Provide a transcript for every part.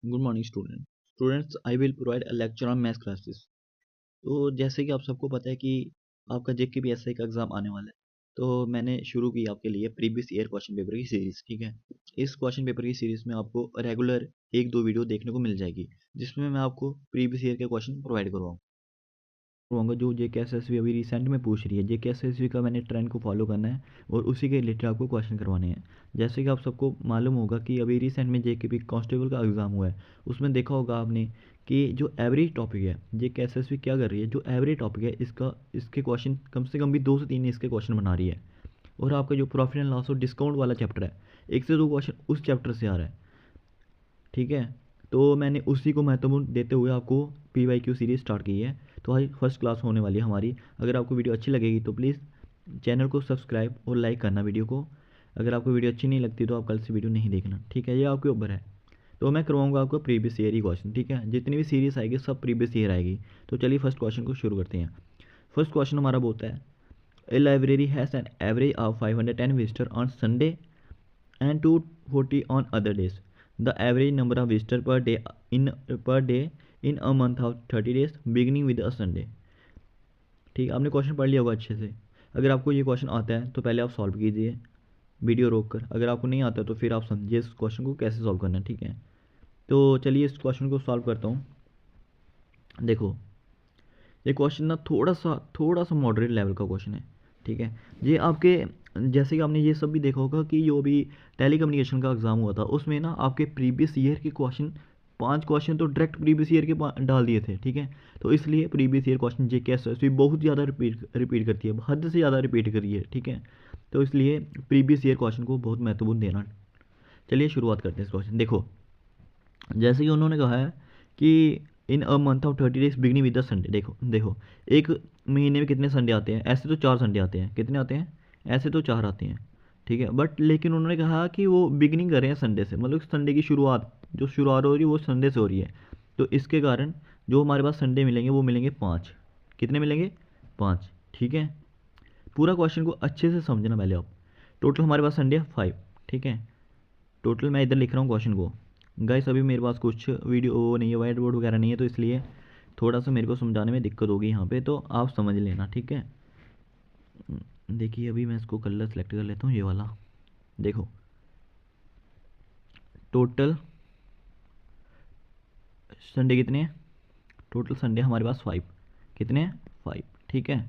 Good morning students I will provide a lecture on maths classes. तो जैसे कि आप सबको पता है कि आपका जेकेपीएससी का एग्ज़ाम आने वाला है, तो मैंने शुरू की आपके लिए प्रीवियस ईयर क्वेश्चन पेपर की सीरीज़। ठीक है, इस क्वेश्चन पेपर की सीरीज़ में आपको रेगुलर एक दो वीडियो देखने को मिल जाएगी, जिसमें मैं आपको प्रीवियस ईयर के क्वेश्चन प्रोवाइड करवाऊँगा जो जेकेएसएसबी अभी रिसेंट में पूछ रही है। जेकेएसएसबी का मैंने ट्रेंड को फॉलो करना है और उसी के रिलेटेड आपको क्वेश्चन करवाने हैं। जैसे कि आप सबको मालूम होगा कि अभी रिसेंट में जेकेपी कांस्टेबल का एग्ज़ाम हुआ है, उसमें देखा होगा आपने कि जो एवरेज टॉपिक है, जेकेएसएसबी क्या कर रही है, जो एवरेज टॉपिक है इसके क्वेश्चन कम से कम भी 2 से 3 इसके क्वेश्चन बना रही है। और आपका जो प्रॉफिट एंड लॉस और डिस्काउंट वाला चैप्टर है, 1 से 2 क्वेश्चन उस चैप्टर से आ रहा है। ठीक है, तो मैंने उसी को महत्वपूर्ण देते हुए आपको PYQ सीरीज़ स्टार्ट की है। तो आज फर्स्ट क्लास होने वाली है हमारी। अगर आपको वीडियो अच्छी लगेगी तो प्लीज़ चैनल को सब्सक्राइब और लाइक करना वीडियो को। अगर आपको वीडियो अच्छी नहीं लगती तो आप कल से वीडियो नहीं देखना। ठीक है, ये आपके ऊपर है। तो मैं करवाऊंगा आपको प्रीवियस ईयर ही क्वेश्चन। ठीक है, जितनी भी सीरीज़ आएगी सब प्रीवियस ईयर आएगी। तो चलिए फर्स्ट क्वेश्चन को शुरू करते हैं। फर्स्ट क्वेश्चन हमारा बोलता है, a library has an average of 510 visitor on Sunday and 240 on other days. The average number of visitors per day in a month of 30 days beginning with a Sunday. ठीक है, आपने question पढ़ लिया होगा अच्छे से। अगर आपको ये क्वेश्चन आता है तो पहले आप सॉल्व कीजिए वीडियो रोक कर। अगर आपको नहीं आता तो फिर आप समझिए इस क्वेश्चन को कैसे सॉल्व करना है। ठीक है, तो चलिए इस क्वेश्चन को सॉल्व करता हूँ। देखो, ये क्वेश्चन ना थोड़ा सा मॉडरेट लेवल का क्वेश्चन है। ठीक है, ये आपके जैसे कि आपने ये सब भी देखा होगा कि जो भी टेली कम्युनिकेशन का एग्ज़ाम हुआ था उसमें ना आपके प्रीवियस ईयर के क्वेश्चन 5 क्वेश्चन तो डायरेक्ट प्रीवियस ईयर के डाल दिए थे। ठीक है, तो इसलिए प्रीवियस ईयर क्वेश्चन जेकेएसएसबी बहुत ज़्यादा रिपीट करती है, हद से ज़्यादा रिपीट करी है। ठीक है, तो इसलिए प्रीवियस ईयर क्वेश्चन को बहुत महत्वपूर्ण देना। चलिए शुरुआत करते हैं इस क्वेश्चन। देखो, जैसे कि उन्होंने कहा है कि in a month of 30 days beginning with the Sunday. देखो देखो, एक महीने में कितने संडे आते हैं? ऐसे तो 4 संडे आते हैं। कितने आते हैं? ऐसे तो 4 आते हैं। ठीक है, बट लेकिन उन्होंने कहा कि वो बिगनिंग कर रहे हैं संडे से, मतलब संडे की शुरुआत जो शुरुआत हो रही है वो संडे से हो रही है। तो इसके कारण जो हमारे पास संडे मिलेंगे वो मिलेंगे 5। कितने मिलेंगे? 5। ठीक है, पूरा क्वेश्चन को अच्छे से समझना पहले आप। टोटल हमारे पास संडे 5। ठीक है, टोटल मैं इधर लिख रहा हूँ क्वेश्चन को। गाइस अभी मेरे पास कुछ वीडियो वो नहीं है, वाइट बोर्ड वगैरह नहीं है, तो इसलिए थोड़ा सा मेरे को समझाने में दिक्कत होगी यहाँ पे, तो आप समझ लेना। ठीक है, देखिए अभी मैं इसको कलर सेलेक्ट कर लेता हूँ, ये वाला। देखो, टोटल संडे कितने हैं? टोटल संडे हमारे पास 5। कितने हैं? 5। ठीक है,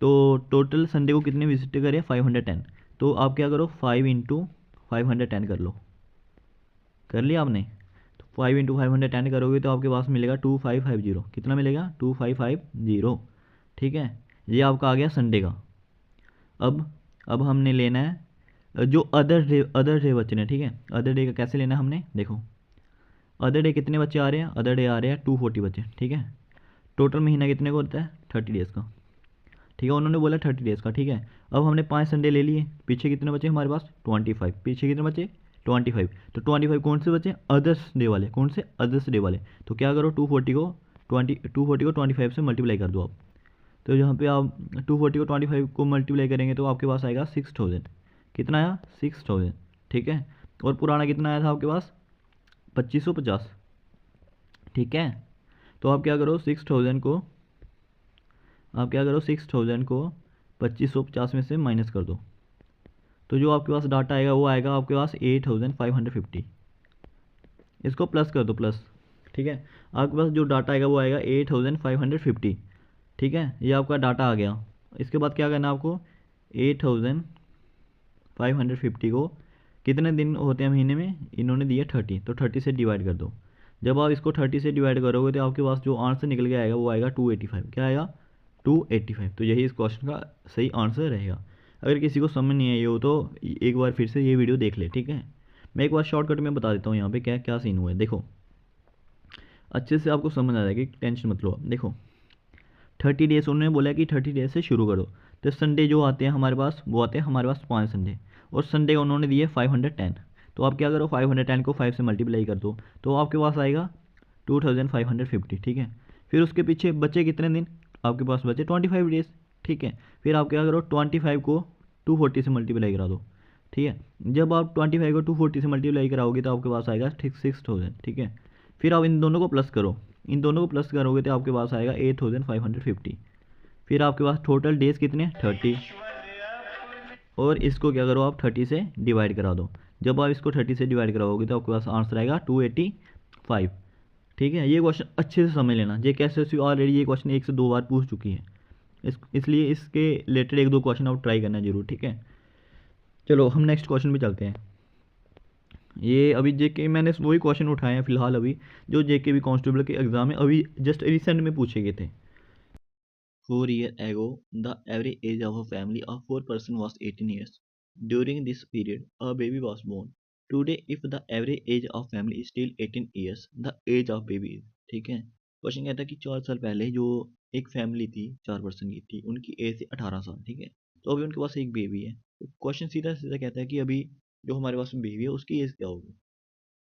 तो टोटल संडे को कितने विजिट करें? 510। तो आप क्या करो, 5 × 510 कर लो। कर लिया आपने? तो 5 × 510 करोगे तो आपके पास मिलेगा 2550। कितना मिलेगा? 2550। ठीक है, ये आपका आ गया संडे का। अब हमने लेना है जो अदर डे बचे हैं। ठीक है, अदर डे का कैसे लेना है हमने? देखो, अदर डे कितने बच्चे आ रहे हैं? अदर डे आ रहे हैं 240 बच्चे। ठीक है, टोटल महीना कितने का होता है? 30 डेज़ का। ठीक है, उन्होंने बोला 30 डेज़ का। ठीक है, अब हमने 5 संडे ले लिए, पीछे कितने बचे हमारे पास? 25। पीछे कितने बचे? 25। तो 25 कौन से बचे? अदर्स डे वाले। कौन से? अदर्स डे वाले। तो क्या करो, 240 को 25 से मल्टीप्लाई कर दो आप। तो यहाँ पे आप 240 को 25 को मल्टीप्लाई करेंगे तो आपके पास आएगा 6000। कितना आया? 6000। ठीक है, और पुराना कितना आया था आपके पास? 2550। ठीक है, तो आप क्या करो, 6000 को 2550 में से माइनस कर दो। तो जो आपके पास डाटा आएगा वो आएगा आपके पास 8550। इसको प्लस कर दो, प्लस। ठीक है, आपके पास जो डाटा आएगा वो आएगा 8550। ठीक है, ये आपका डाटा आ गया। इसके बाद क्या करना है आपको? 8550 को कितने दिन होते हैं महीने में? इन्होंने दिया 30, तो 30 से डिवाइड कर दो। जब आप इसको 30 से डिवाइड करोगे तो आपके पास जो आंसर निकल के आएगा वो आएगा 285। क्या आएगा? 285। तो यही इस क्वेश्चन का सही आंसर रहेगा। अगर किसी को समझ नहीं आई हो तो एक बार फिर से ये वीडियो देख ले। ठीक है, मैं एक बार शॉर्टकट में बता देता हूँ यहाँ पे क्या क्या सीन हुआ है। देखो, अच्छे से आपको समझ आ जाएगी, टेंशन मत लो आप। देखो, 30 डेज़ उन्होंने बोला कि 30 डेज से शुरू करो। तो संडे जो आते हैं हमारे पास वो आते हैं हमारे पास 5 संडे, और संडे का उन्होंने दिए 510। तो आप क्या करो, 510 को 5 से मल्टीप्लाई कर दो तो आपके पास आएगा 2550। ठीक है, फिर उसके पीछे बचे कितने दिन? आपके पास बचे 25 डेज़। ठीक है, फिर आप क्या करो, 25 को 240 से मल्टीप्लाई करा दो ठीक है। जब आप 25 को 240 से मल्टीप्लाई कराओगे तो आपके पास आएगा 6000, ठीक है। फिर आप इन दोनों को प्लस करो, इन दोनों को प्लस करोगे तो आपके पास आएगा 8550। फिर आपके पास टोटल डेज कितने हैं 30, और इसको क्या करो आप 30 से डिवाइड करा दो। जब आप इसको 30 से डिवाइड कराओगे तो आपके पास आंसर आएगा 285, ठीक है। ये क्वेश्चन अच्छे से समझ लेना, जे कैसे ऑलरेडी ये क्वेश्चन 1 से 2 बार पूछ चुकी है, इसलिए इसके रिलेटेड 1-2 क्वेश्चन आप ट्राई करना जरूर, ठीक है। चलो हम नेक्स्ट क्वेश्चन पे चलते हैं। ये अभी जेके मैंने वही क्वेश्चन उठाए हैं फिलहाल अभी, जो जेके भी कांस्टेबल के एग्जाम में अभी जस्ट रिसेंट में पूछे गए थे। 4 years ago, the average age of a family of 4 persons was 18 years. During this period, a baby was born. Today, if the average age of family is still 18 years, the age of baby is, ठीक है। Question कहता है कि 4 साल पहले जो एक family थी 4 पर्सन की थी, उनकी एज थी 18 साल, ठीक है। तो अभी उनके पास एक बेबी है। तो क्वेश्चन सीधा सीधा कहता है कि अभी जो हमारे पास बेबी है उसकी एज क्या होगी।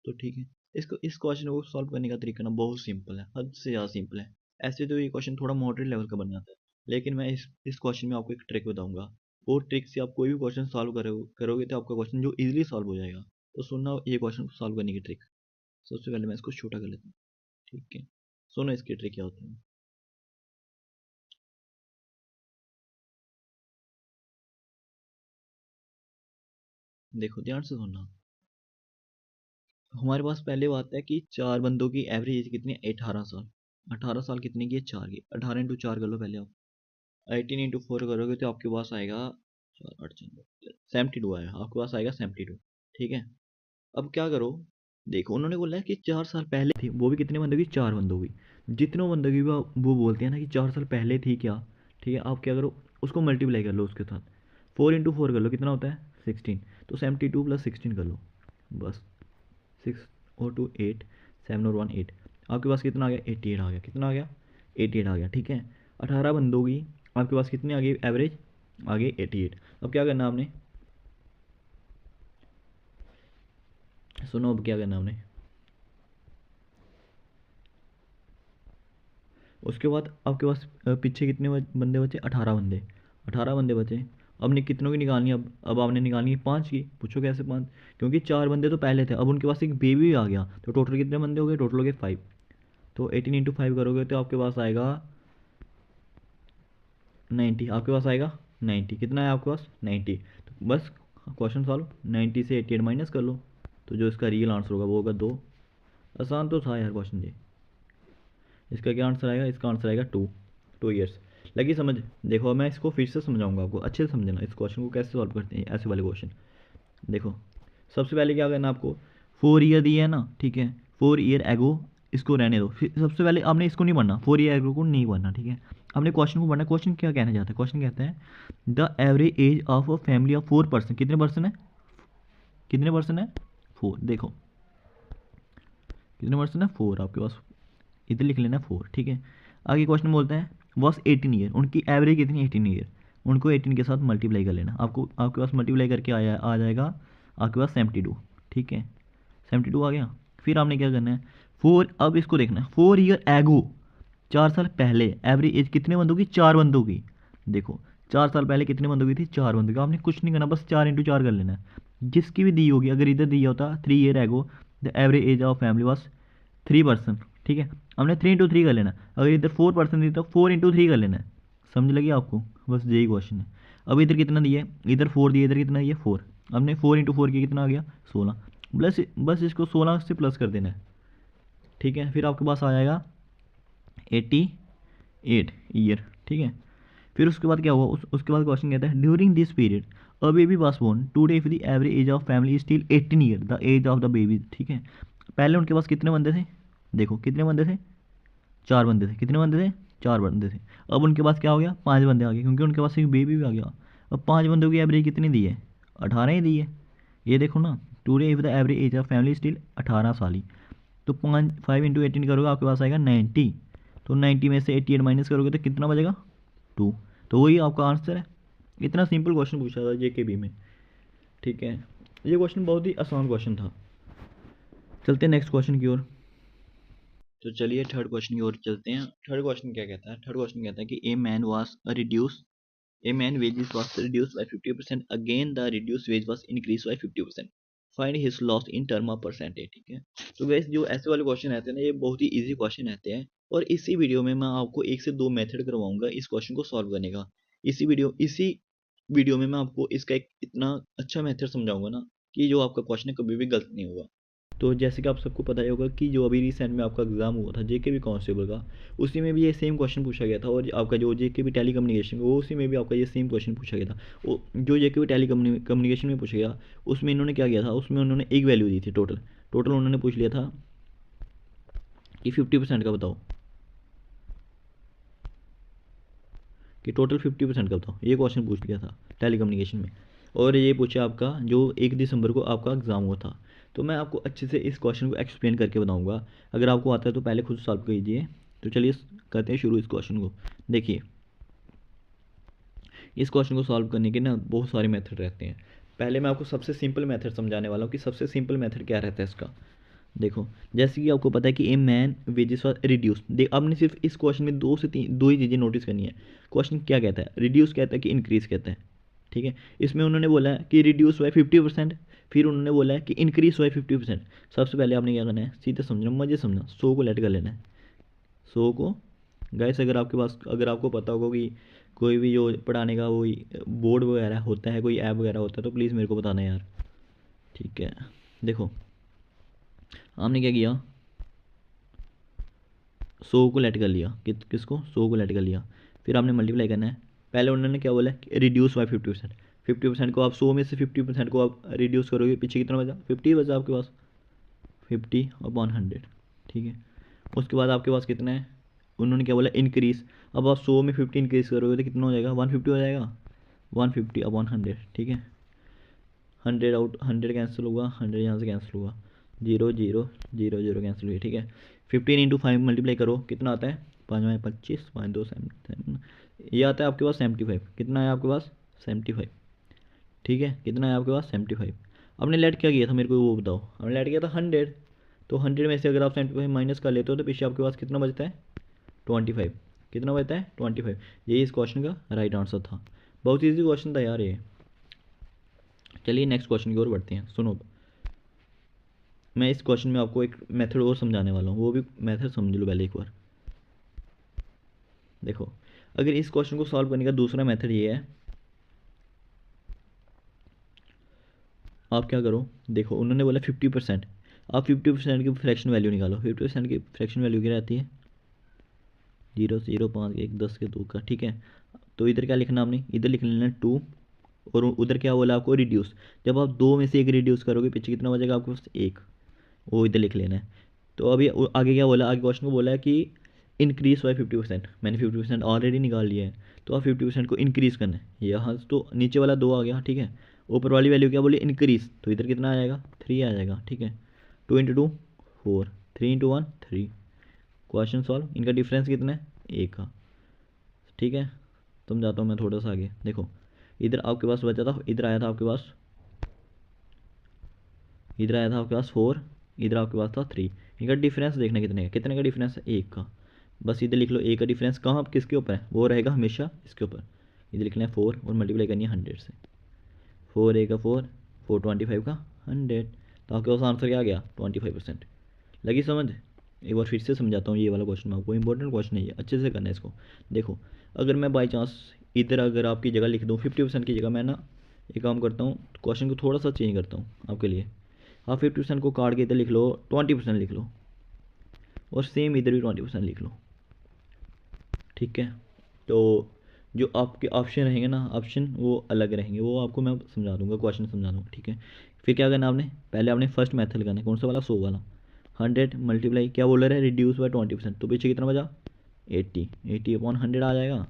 तो ठीक है, इसको इस क्वेश्चन को सॉल्व करने का तरीका ना बहुत सिंपल है, हद से ज़्यादा सिंपल है। ऐसे तो ये क्वेश्चन थोड़ा मॉडरेट लेवल का बन जाता है, लेकिन मैं इस क्वेश्चन में आपको एक ट्रिक बताऊंगा। वो ट्रिक से आप कोई भी क्वेश्चन सॉल्व करोगे तो आपका क्वेश्चन जो इजीली सॉल्व हो जाएगा। तो सुनना ये क्वेश्चन सॉल्व करने की ट्रिक। सबसे पहले मैं इसको छोटा कर लेता हूँ, ठीक है। सुनो इसकी ट्रिक क्या होती है। देखो ध्यान से सुनना। हमारे पास पहले बात है कि 4 बंदों की एवरेज एज कितनी है 18 साल। 18 साल कितने की है 4 की, 18 × 4 कर लो पहले आप। 18 × 4 करोगे तो आपके पास आएगा 72 आएगा, आपके पास आएगा 72, ठीक है। अब क्या करो, देखो उन्होंने बोला है कि 4 साल पहले थी, वो भी कितने बंदों की 4 बंदों की। जितनों बंदों की वो बोलते हैं ना कि 4 साल पहले थी क्या, ठीक है। आप क्या करो, उसको मल्टीप्लाई कर लो उसके साथ, 4 × 4 कर लो, कितना होता है 16। तो 72 + 16 कर लो, बस 6 और 2 8, 7 और 1 8, आपके पास कितना आ गया 88 आ गया, कितना आ गया 88 आ गया, ठीक है। 18 बंदों की आपके पास कितनी आ गई एवरेज, आ गई 88। अब क्या करना आपने, सुनो अब क्या करना आपने। उसके बाद आपके पास पीछे कितने बंदे बचे 18 बंदे, 18 बंदे बचे। अब ने कितनों की निकालनी, अब आपने निकालनी है 5 की। पूछो कैसे 5, क्योंकि 4 बंदे तो पहले थे, अब उनके पास एक बेबी भी आ गया, तो टोटल कितने बंदे हो गए, टोटल हो गए 5। तो 18 × 5 करोगे तो आपके पास आएगा 90, आपके पास आएगा 90, कितना है आपके पास 90। तो बस क्वेश्चन सॉल्व, 90 से 88 माइनस कर लो, तो जो इसका रियल आंसर होगा वो होगा 2। आसान तो था यार क्वेश्चन जी। इसका क्या आंसर आएगा, इसका आंसर आएगा 2 ईयर्स। लगी समझ। देखो मैं इसको फिर से समझाऊंगा आपको, अच्छे से समझना इस क्वेश्चन को कैसे सॉल्व करते हैं ऐसे वाले क्वेश्चन। देखो सबसे पहले क्या करना आपको, 4 ईयर दिया है ना, ठीक है। 4 ईयर एगो, इसको रहने दो। फिर सबसे पहले आपने इसको नहीं पढ़ना, 4 ईयर एगो को नहीं पढ़ना, ठीक है। आपने क्वेश्चन को पढ़ना। क्वेश्चन क्या कहना चाहता है, क्वेश्चन कहता है the average age of a family of 4 person, कितने पर्सन है, कितने पर्सन है 4। देखो कितने पर्सन है 4, आपके पास इधर लिख लेना 4, ठीक है। आगे क्वेश्चन बोलता है वॉस 18 ईयर, उनकी एवरेज कितनी 18 ईयर। उनको 18 के साथ मल्टीप्लाई कर लेना, आपको आपके पास मल्टीप्लाई करके आ जाएगा आपके पास 72, ठीक है। 72 आ गया। फिर आपने क्या करना है 4, अब इसको देखना है 4 ईयर एगो, 4 साल पहले एवरेज एज कितने बंदों की, 4 बंदों की। देखो 4 साल पहले कितने बंदों की थी, 4 बंदों की। आपने कुछ नहीं करना, बस 4 × 4 कर लेना है। जिसकी भी दी होगी, अगर इधर दिया होता 3 year ago the average age of family was 3 person, ठीक है। हमने 3 × 3 कर लेना। अगर इधर 4 पर्सन दी तो 4 × 3 कर लेना है। समझ लगी आपको, बस यही क्वेश्चन है। अब इधर कितना दिया है, इधर 4 दिया, इधर कितना दिया 4। हमने 4 × 4 किया, कितना आ गया 16, प्लस बस इसको 16 से प्लस कर देना है, ठीक है। फिर आपके पास आ जाएगा 88 ईयर, ठीक है। फिर उसके बाद क्या हुआ, उसके बाद क्वेश्चन कहता है during this period a baby was born today if the average age of family still 18 year the age of the baby, ठीक है। पहले उनके पास कितने बंदे थे, देखो कितने बंदे थे, 4 बंदे थे, कितने बंदे थे 4 बंदे थे। अब उनके पास क्या हो गया 5 बंदे आ गए, क्योंकि उनके पास एक बेबी भी आ गया। अब 5 बंदों की एवरेज कितनी दी है, 18 ही दी है। ये देखो ना, today if the average age of family still 18 साल ही। तो 5 × 18 करोगे आपके पास आएगा 90। तो 90 में से 88 माइनस करोगे तो कितना बचेगा 2। तो वही आपका आंसर है। इतना सिंपल क्वेश्चन पूछा था जेकेबी में, ठीक है। ये क्वेश्चन बहुत ही आसान क्वेश्चन था। चलते हैं नेक्स्ट क्वेश्चन की ओर। तो चलिए थर्ड क्वेश्चन की ओर चलते हैं। थर्ड क्वेश्चन क्या कहता है, थर्ड क्वेश्चन कहता है कि a man was reduce A man wages was reduced by 50%, again the reduced wage was increased by 50%. Find his loss in term of percentage. ठीक है, तो गैस जो ऐसे वाले क्वेश्चन रहते हैं ना, ये बहुत ही इजी क्वेश्चन रहते हैं, और इसी वीडियो में मैं आपको 1 से 2 मेथड करवाऊंगा इस क्वेश्चन को सॉल्व करने का। इसी वीडियो में मैं आपको इसका एक इतना अच्छा मेथड समझाऊंगा ना कि जो आपका क्वेश्चन कभी भी गलत नहीं होगा। तो जैसे कि आप सबको पता ही होगा कि जो अभी रिसेंट में आपका एग्ज़ाम हुआ था जेके कांस्टेबल का, उसी में भी ये सेम क्वेश्चन पूछा गया था, और आपका जो जेके टेली कम्युनिकेशन वो उसी में भी आपका ये सेम क्वेश्चन पूछा गया था। वो जो जेके टेली कम्युनिकेशन में पूछा गया, उसमें इन्होंने क्या किया था, उसमें उन्होंने एक वैल्यू दी थी टोटल उन्होंने पूछ लिया था कि 50% का बताओ, कि टोटल 50% का बताओ, ये क्वेश्चन पूछ लिया था टेली कम्युनिकेशन में। और ये पूछा आपका जो 1 दिसंबर को आपका एग्ज़ाम हुआ था। तो मैं आपको अच्छे से इस क्वेश्चन को एक्सप्लेन करके बताऊंगा। अगर आपको आता है तो पहले खुद सॉल्व कीजिए। तो चलिए करते हैं शुरू इस क्वेश्चन को। देखिए, इस क्वेश्चन को सॉल्व करने के ना बहुत सारे मेथड रहते हैं। पहले मैं आपको सबसे सिंपल मेथड समझाने वाला हूँ कि सबसे सिंपल मेथड क्या रहता है इसका। देखो, जैसे कि आपको पता है कि a man wages for reduce. देख, आपने सिर्फ इस क्वेश्चन में दो ही चीज़ें नोटिस करनी है। क्वेश्चन क्या कहता है, रिड्यूस कहता है कि इंक्रीज कहता है। ठीक है, इसमें उन्होंने बोला है कि रिड्यूस बाय 50%, फिर उन्होंने बोला है कि इंक्रीज बाय 50%। सबसे पहले आपने क्या करना है, सीधा समझना, मजे समझना, 100 को लेट कर लेना है। 100 को गैस, अगर आपको पता होगा कि कोई भी जो पढ़ाने का वो बोर्ड वगैरह होता है, कोई ऐप वगैरह होता है, तो प्लीज़ मेरे को बताना यार। ठीक है, देखो हमने क्या किया, 100 को लेट कर लिया, किसको, 100 को लेट कर लिया। फिर आपने मल्टीप्लाई करना है। पहले उन्होंने क्या बोला है, रिड्यूस बाय 50%। 50% को आप 100 में से 50% को आप रिड्यूस करोगे, पीछे कितना बचा, 50 बचा आपके पास, 50/100। ठीक है, उसके बाद आपके पास कितना है, उन्होंने क्या बोला, इंक्रीज। अब आप 100 में 50 इंक्रीज करोगे तो कितना हो जाएगा, 150 हो जाएगा, 150/100। ठीक है, 100 आउट 100 कैंसिल होगा, 100 यहाँ से कैंसिल होगा, 0 0 0 0 कैंसिल हुई। ठीक है, 15 × 5 मल्टीप्लाई करो, कितना आता है, 5×5 = 25, 5×2 7, ये आता है आपके पास 75। कितना है आपके पास, 75। ठीक है, कितना है आपके पास, 75। आपने लेट क्या किया था, मेरे को वो बताओ। हमने लेट किया था 100, तो 100 में से अगर आप 75 माइनस कर लेते हो तो पीछे आपके पास कितना बचता है, 25। कितना बचता है, 25। यही इस क्वेश्चन का राइट आंसर था। बहुत ईजी क्वेश्चन था यार ये। चलिए नेक्स्ट क्वेश्चन की ओर बढ़ते हैं। सुनो, मैं इस क्वेश्चन में आपको एक मेथड और समझाने वाला हूँ, वो भी मेथड समझ लो पहले एक बार। देखो, अगर इस क्वेश्चन को सॉल्व करने का दूसरा मेथड ये है, आप क्या करो, देखो उन्होंने बोला 50%, आप 50% की फ्रैक्शन वैल्यू निकालो। 50% की फ्रैक्शन वैल्यू क्या रहती है, 0 0 5 1 10 के 2 का। ठीक है, तो इधर क्या लिखना आपने, इधर लिख लेना 2, और उधर क्या बोला आपको, रिड्यूस। जब आप 2 में से 1 रिड्यूस करोगे, पीछे कितना बचेगा आपके पास, 1, वो इधर लिख लेना है। तो अभी आगे क्या बोला, आगे क्वेश्चन को बोला है कि इंक्रीज बाय 50%। मैंने 50% ऑलरेडी निकाल लिया है, तो आप 50% को इंक्रीज़ करना है। यहाँ तो नीचे वाला 2 आ गया। ठीक है, ऊपर वाली वैल्यू क्या बोली, इंक्रीज, तो इधर कितना आ जाएगा, 3 आ जाएगा। ठीक है, 2 × 2 4, 3 × 1 3। Question solve. इनका डिफरेंस कितना है, 1 का। ठीक है, समझाता हूँ मैं थोड़ा सा आगे। देखो, इधर आपके पास बचा था, इधर आया था आपके पास, इधर आया था आपके पास 4, इधर आपके पास था 3। इनका डिफरेंस देखना कितने का डिफरेंस है, 1 का। बस इधर लिख लो, ए का डिफरेंस कहाँ किसके ऊपर है, वो रहेगा हमेशा इसके ऊपर। इधर लिखना है 4 और मल्टीप्लाई करनी है 100 से। 4 A का 4, 425 का 100, तो आपके पास आंसर क्या आ गया, 25%। लगी समझ। एक बार फिर से समझाता हूँ ये वाला क्वेश्चन आपको, इंपॉर्टेंट क्वेश्चन है ये, अच्छे से करना है इसको। देखो, अगर मैं बाई चांस इधर अगर आपकी जगह लिख दूँ 50% की जगह, मैं ना एक काम करता हूँ, क्वेश्चन को थोड़ा सा चेंज करता हूँ आपके लिए। आप 50% को काट के इधर लिख लो, 20% लिख लो, और सेम इधर भी 20% लिख लो। ठीक है, तो जो आपके ऑप्शन रहेंगे ना, ऑप्शन वो अलग रहेंगे, वो आपको मैं समझा दूंगा, क्वेश्चन समझा दूंगा। ठीक है, फिर क्या करना आपने, पहले आपने फर्स्ट मेथड करना है, कौन सा वाला, 100 वाला। 100 मल्टीप्लाई क्या बोल रहा है, रिड्यूस बाय 20%, तो पीछे कितना बचा, 80/100 आ जाएगा।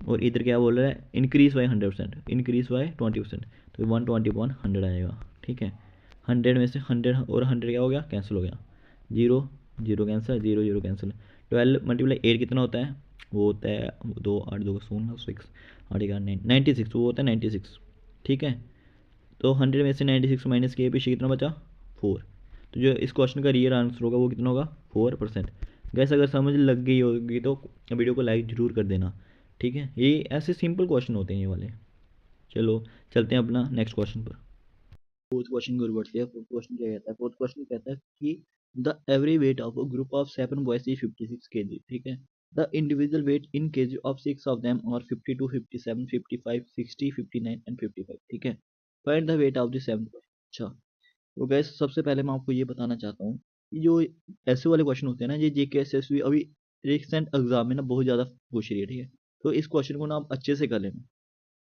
और इधर क्या बोल रहा है, इंक्रीज बाय 100%, इंक्रीज बाय 20%, तो 120/100 आएगा। ठीक है, 100 में से 100 और 100 क्या हो गया, कैंसिल हो गया, 0 0 कैंसिल, 0 0 कैंसिल। 12 × 8 कितना होता है, वो होता है 2 8 2 16 6 8 1 9 96, वो होता है 96। ठीक है, तो 100 में से 96 माइनस किए, पीछे कितना बचा, 4। तो जो इस क्वेश्चन का रियल आंसर होगा वो कितना होगा, 4%। गैस अगर समझ लग गई होगी तो वीडियो को लाइक ज़रूर कर देना। ठीक है, ये ऐसे सिंपल क्वेश्चन होते हैं ये वाले। चलो चलते हैं अपना नेक्स्ट क्वेश्चन पर। फोर्थ क्वेश्चन की ओर बढ़ते हैं। फोर्थ क्वेश्चन क्या कहता है? फोर्थ क्वेश्चन कहता है कि the every weight of a group of 7 boys is 56 kg। ठीक है, the individual weight in KG of 6 of them और 52, 57, 55, 60, 59 एंड 55। ठीक है, find the weight of the 7 boys. अच्छा, तो गैस सबसे पहले मैं आपको ये बताना चाहता हूँ कि जो ऐसे वाले क्वेश्चन होते हैं ना, ये जेके एसएसबी अभी रिसेंट एग्जाम में ना बहुत ज़्यादा पूछ रही है। ठीक है, तो इस क्वेश्चन को ना आप अच्छे से कर लेना,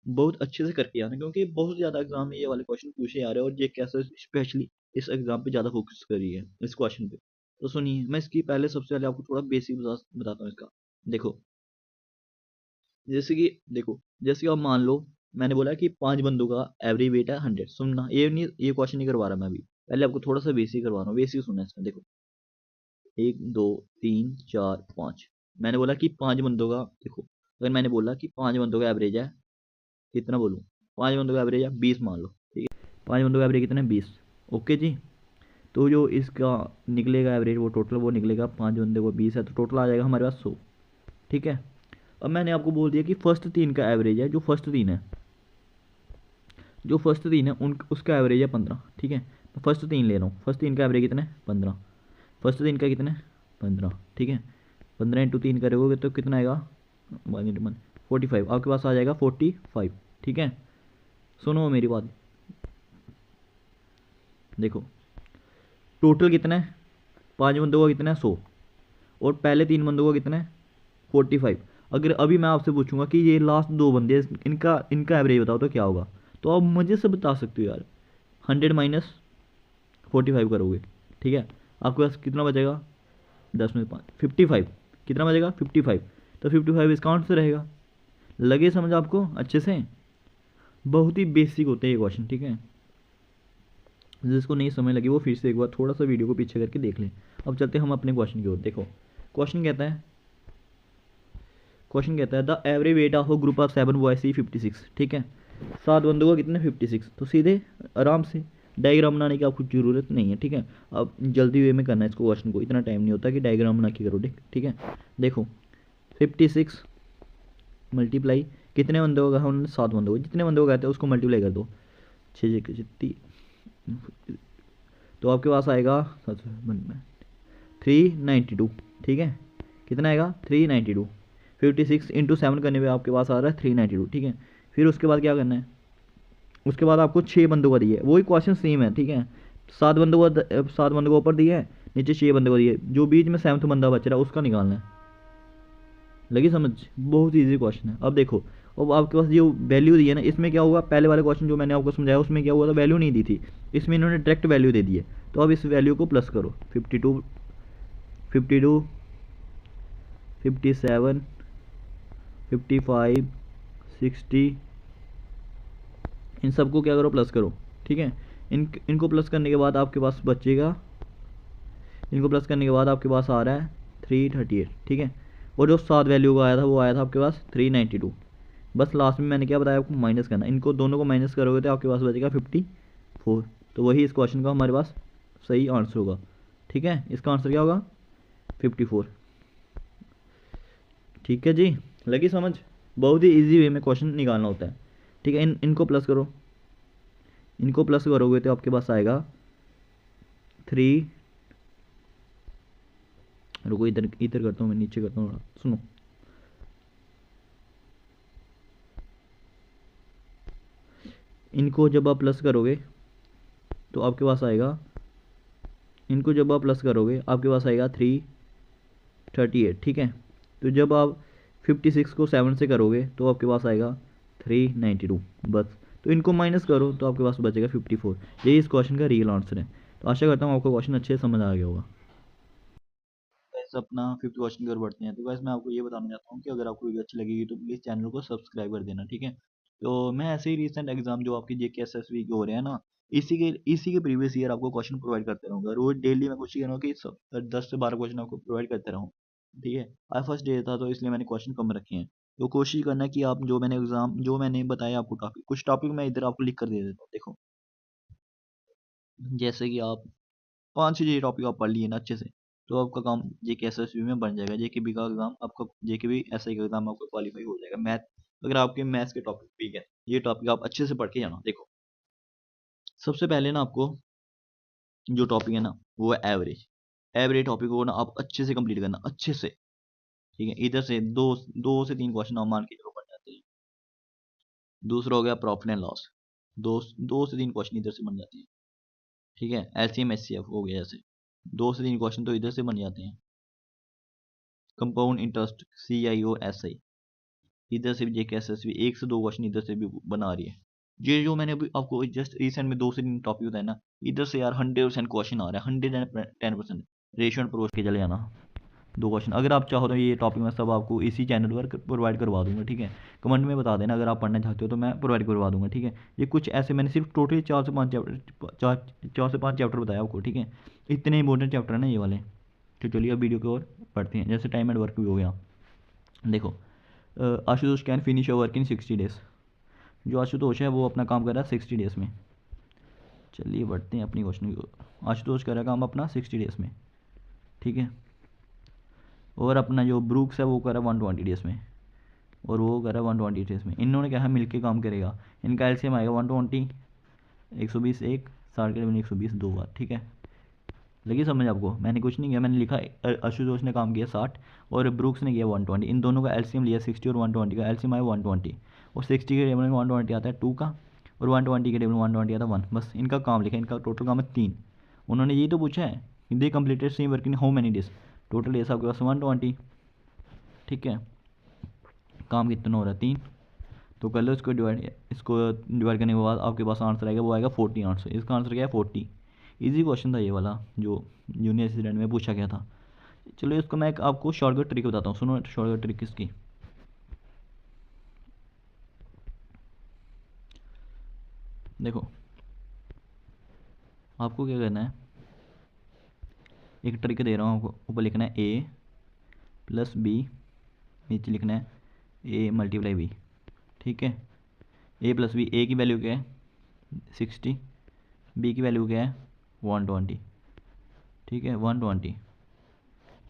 बहुत अच्छे से करके आना, क्योंकि बहुत ज़्यादा एग्जाम में ये वाले क्वेश्चन पूछे जा रहे हैं और जेके एसएसबी स्पेशली इस एग्जाम पे ज़्यादा फोकस कर रही है इस क्वेश्चन पे। तो सुनिए, मैं इसकी पहले सबसे पहले आपको थोड़ा बेसिक बताता हूँ इसका। देखो, जैसे कि देखो, जैसे कि आप मान लो मैंने बोला कि 5 बंदों का एवरेज वेट है 100। सुनना, ये क्वेश्चन नहीं करवा रहा मैं अभी, पहले आपको थोड़ा सा बेसिक करवा रहा हूँ। बेसिक सुनना इसमें। देखो, 1 2 3 4 5, मैंने बोला कि 5 बंदों का, देखो अगर मैंने बोला कि 5 बंदों का एवरेज है, कितना बोलूँ, 5 बंदों का एवरेज है 20 मान लो। ठीक है, 5 बंदों का एवरेज कितना है? 20। ओके जी, तो जो इसका निकलेगा एवरेज, वो टोटल वो निकलेगा, 5 बंदे को 20 है तो टोटल आ जाएगा हमारे पास 100। ठीक है, अब मैंने आपको बोल दिया कि फर्स्ट 3 का एवरेज है, जो फर्स्ट 3 है, जो फर्स्ट 3 है उन उसका एवरेज है 15। ठीक है, मैं फर्स्ट 3 ले रहा हूँ, फर्स्ट 3 का एवरेज कितना है? 15। फर्स्ट 3 का कितना है? 15। ठीक है, 15 इंटू 3 करोगे तो कितना आएगा? 45, आपके पास आ जाएगा 45। ठीक है, सुनो मेरी बात, देखो टोटल कितना है? 5 बंदों का कितना है? 100। और पहले 3 बंदों का कितना है? 45। अगर अभी मैं आपसे पूछूंगा कि ये लास्ट 2 बंदे, इनका इनका एवरेज बताओ तो क्या होगा, तो आप मुझे से बता सकते हो यार। 100 माइनस 45 करोगे, ठीक है, आपके पास कितना बचेगा? 10 में 5, 55। कितना बचेगा? 55। तो 55 इसका आंसर रहेगा। लगे समझ आपको अच्छे से? बहुत ही बेसिक होते हैं ये क्वेश्चन। ठीक है, जिसको नहीं समझ लगी वो फिर से एक बार थोड़ा सा वीडियो को पीछे करके देख लें। अब चलते हैं हम अपने क्वेश्चन की ओर। देखो, क्वेश्चन कहता है, क्वेश्चन कहता है the average weight of group of 7 boys ई 56। ठीक है, 7 बंदों का कितना? 56। तो सीधे आराम से डायग्राम बनाने की आपको ज़रूरत नहीं है। ठीक है, अब जल्दी वे में करना है इसको, क्वेश्चन को इतना टाइम नहीं होता कि डायग्राम बना के करो। ठीक है, देखो 56 मल्टीप्लाई, कितने बंदों का? उन्होंने 7 बंदों का, जितने बंदों का कहते हैं उसको मल्टीप्लाई कर दो, 6 जितनी, तो आपके पास आएगा 392। ठीक है, कितना आएगा? 392। 56 इंटू 7 करने पे आपके पास आ रहा है 392। ठीक है, फिर उसके बाद क्या करना है? उसके बाद आपको 6 बंदों का दिया है, वही क्वेश्चन सेम है। ठीक है, 7 बंदों का, 7 बंदों को ऊपर दिया है, नीचे 6 बंदों को दिया है, जो बीच में 7वां बंदा बच रहा है उसका निकालना है। लगी समझ? बहुत ईजी क्वेश्चन है। अब देखो, अब आपके पास जो वैल्यू दी है ना, इसमें क्या हुआ, पहले वाले क्वेश्चन जो मैंने आपको समझाया उसमें क्या हुआ था, वैल्यू नहीं दी थी, इसमें इन्होंने डायरेक्ट वैल्यू दे दी है। तो अब इस वैल्यू को प्लस करो, 52, 52, 57, 55, 60, इन सबको क्या करो? प्लस करो। ठीक है, इनको प्लस करने के बाद आपके पास बचेगा, इनको प्लस करने के बाद आपके पास आ रहा है 338। ठीक है, और जो 7 वैल्यू का आया था वो आया था आपके पास 392। बस लास्ट में मैंने क्या बताया आपको? माइनस करना, इनको दोनों को माइनस करोगे तो आपके पास बचेगा 54। तो वही इस क्वेश्चन का हमारे पास सही आंसर होगा। ठीक है, इसका आंसर क्या होगा? 54। ठीक है जी, लगी समझ? बहुत ही इजी वे में क्वेश्चन निकालना होता है। ठीक है, इनको प्लस करो, इनको प्लस करोगे तो आपके पास आएगा 3, रुको इधर इधर करता हूँ मैं, नीचे करता हूँ, सुनो, इनको जब आप प्लस करोगे तो आपके पास आएगा, इनको जब आप प्लस करोगे आपके पास आएगा 338। ठीक है, तो जब आप 56 को 7 से करोगे तो आपके पास आएगा 392। बस, तो इनको माइनस करो तो आपके पास बचेगा 54। यही इस क्वेश्चन का रियल आंसर है। तो आशा करता हूँ आपको क्वेश्चन अच्छे से समझ आ गया होगा। वैसे अपना 5th क्वेश्चन की ओर बढ़ते हैं। तो वैसे मैं आपको ये बताना चाहता हूँ कि अगर आपको वीडियो अच्छी लगेगी तो प्लीज़ चैनल को सब्सक्राइब कर देना। ठीक है, तो मैं ऐसे ही रिसेंट एग्जाम जो आपकी जेके एसएसबी के हो रहे हैं ना, इसी के प्रीवियस ईयर आपको क्वेश्चन प्रोवाइड करते रहूँगा। रोज डेली मैं कोशिश कर रहा हूँ कि 10 से 12 क्वेश्चन आपको प्रोवाइड करते रहूँ। ठीक है, आज फर्स्ट डे था तो इसलिए मैंने क्वेश्चन कम रखे हैं। तो कोशिश करना कि आप जो मैंने बताया आपको टॉपिक, कुछ टॉपिक मैं इधर आपको लिख कर दे देता हूँ। देखो, जैसे कि आप 5 6 टॉपिक आप पढ़ लिए ना अच्छे से, तो आपका काम जेके एसएसबी में बन जाएगा। जेकेबी का एग्जाम आपका, जेकेबी एसआई का एग्जाम आपका क्वालिफाई हो जाएगा। मैथ, अगर आपके मैथ्स के टॉपिक ठीक है, ये टॉपिक आप अच्छे से पढ़ के जाना। देखो सबसे पहले ना आपको जो टॉपिक है ना वो है एवरेज। एवरेज टॉपिक को ना आप अच्छे से कंप्लीट करना, अच्छे से, ठीक है। इधर से दो से तीन क्वेश्चन आप मान के चलो बन जाते हैं। दूसरा हो गया प्रॉफिट एंड लॉस, दो से तीन क्वेश्चन इधर से बन जाते हैं, ठीक है। एलसीएम एचसीएफ हो गया, जैसे दो से तीन क्वेश्चन तो इधर से बन जाते हैं। कंपाउंड इंटरेस्ट सीआईओ एसआई, इधर से भी जेके एसएसबी एक से दो क्वेश्चन इधर से भी बना रही है। ये जो मैंने अभी आपको जस्ट रिसेंट में दो से तीन टॉपिक बताया ना, इधर से यार 100% क्वेश्चन आ रहा है, 110% रेशियो अप्रोच के चले जाना। दो क्वेश्चन अगर आप चाहो तो ये टॉपिक मैं सब आपको इसी चैनल पर प्रोवाइड करवा दूंगा, ठीक है। कमेंट में बता देना अगर आप पढ़ना चाहते हो तो मैं प्रोवाइड करवा दूंगा, ठीक है। ये कुछ ऐसे मैंने सिर्फ टोटली 4 से 5 चैप्टर बताया आपको, ठीक है। इतने इंपॉर्टेंट चैप्टर है ना ये वाले। तो चलिए अब वीडियो की ओर पढ़ते हैं। जैसे टाइम एंड वर्क भी हो गया। देखो Ashutosh can finish your work in 60 days. जो आशुतोष है वो अपना काम कर रहा है 60 डेज़ में। चलिए बढ़ते हैं अपनी क्वेश्चन की। आशुतोष कर रहा है काम अपना 60 डेज़ में, ठीक है। और अपना जो ब्रूक्स है वो कर रहा है 120 डेज़ में, और वो कर रहा है 120 डेज़ में। इन्होंने क्या है मिलके काम करेगा। इनका एलसीएम आएगा 120, 120 एक, 60 के 120 दो बार, ठीक है। लगी समझ आपको? मैंने कुछ नहीं किया, मैंने लिखा आशुतोष ने काम किया 60 और ब्रूक्स ने किया 120। इन दोनों का एलसीएम लिया 60 और 120 का एलसीएम आया 120, और 60 के टेबल में 120 आता है 2 का, और 120 के टेबल में 120 आता है 1। बस इनका काम लिखा, इनका टोटल काम है 3। उन्होंने यही तो पूछा है, दे completed same work in how many days. Total days आपके पास 120, ठीक है। काम कितना हो रहा है 3, तो कर लो इसको डिवाइड। इसको डिवाइड करने के बाद आपके पास आंसर आएगा, वो आएगा 40 आंसर। इसका आंसर क्या है 40। इजी क्वेश्चन था ये वाला जो जूनियर असिस्टेंट में पूछा गया था। चलो इसको मैं एक आपको शॉर्टकट ट्रिक बताता हूँ, सुनो शॉर्टकट ट्रिक इसकी। देखो आपको क्या करना है, एक ट्रिक दे रहा हूँ आपको। ऊपर लिखना है ए प्लस बी, नीचे लिखना है ए मल्टीप्लाई बी, ठीक है। ए प्लस बी, ए की वैल्यू क्या है 60, बी की वैल्यू क्या है 120, ठीक है 120।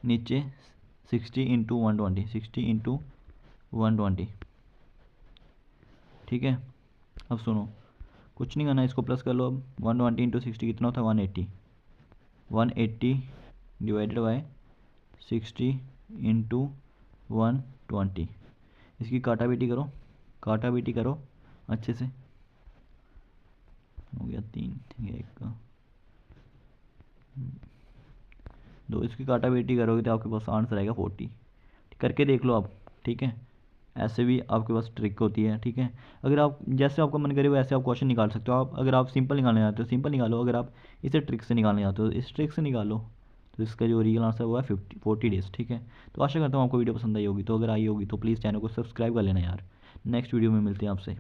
नीचे 60 इंटू 120, 60 इंटू 120, ठीक है। अब सुनो कुछ नहीं करना, इसको प्लस कर लो। अब 120 इंटू 60 कितना होता है 180, 180 डिवाइडेड बाय 60 इंटू 120। इसकी काटा बेटी करो, काटा बेटी करो अच्छे से। हो गया 3, ठीक है 1 का 2। इसकी काटा बेटी करोगे तो आपके पास आंसर आएगा 40। करके देख लो आप, ठीक है। ऐसे भी आपके पास ट्रिक होती है, ठीक है। अगर आप जैसे आपका मन करे वैसे आप क्वेश्चन निकाल सकते हो। आप अगर आप सिंपल निकालने जाते हो सिंपल निकालो, अगर आप इसे ट्रिक से निकालने जाते हो इस ट्रिक से निकालो। तो इसका जो रियल आंसर हुआ है 40 डेज़, ठीक है। तो आशा करता हूँ आपको वीडियो पसंद आई होगी। तो अगर आई होगी तो प्लीज़ चैनल को सब्सक्राइब कर लेना यार। नेक्स्ट वीडियो में मिलते हैं आपसे।